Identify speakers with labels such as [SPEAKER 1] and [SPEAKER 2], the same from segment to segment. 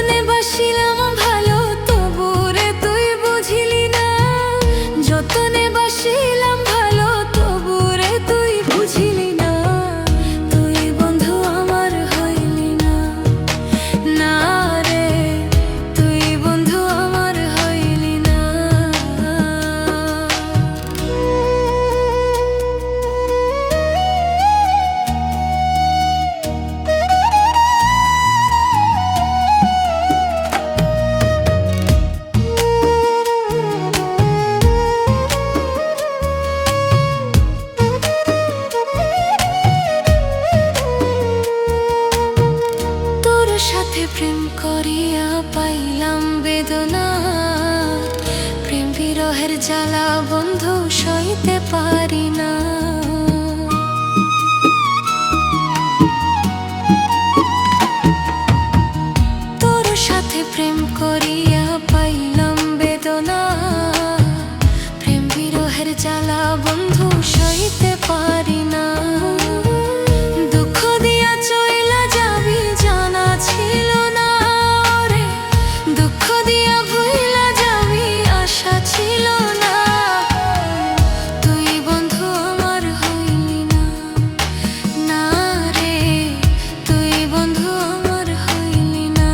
[SPEAKER 1] যতনে বাসিলাম ভালো তবু রে তুই বুঝিলি না, যতনে বাসিলাম ভালো তবু রে তুই বুঝিলি না। তুই বন্ধু আমার হইলি না, না রে তুই বন্ধু আমার হইলি না। তোর সাথে প্রেম করিয়া পাইলাম বেদনা, প্রেম বিরহের জ্বালা বন্ধু সইতে পারি না। তোর সাথে প্রেম করিয়া পাইলাম বেদনা, প্রেম বিরহের জ্বালা বন্ধু সইতে পারি না। দুঃখ দিয়া চইলা যাবি জানা ছিল না রে, দুঃখ দিয়া ভুইলা যাবি আশা ছিল না। তুই বন্ধু আমার হইলি না, না রে তুই বন্ধু আমার হইলি না।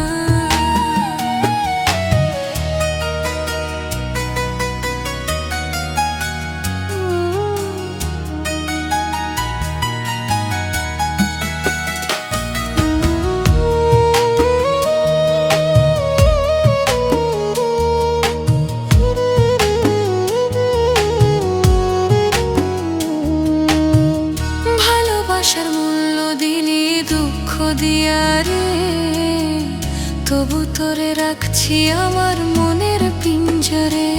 [SPEAKER 1] ভালোবাসার মূল্য দিলি দুঃখ দিয়া রে, তবু তোরে রাখছি আমার মনের পিঞ্জরে।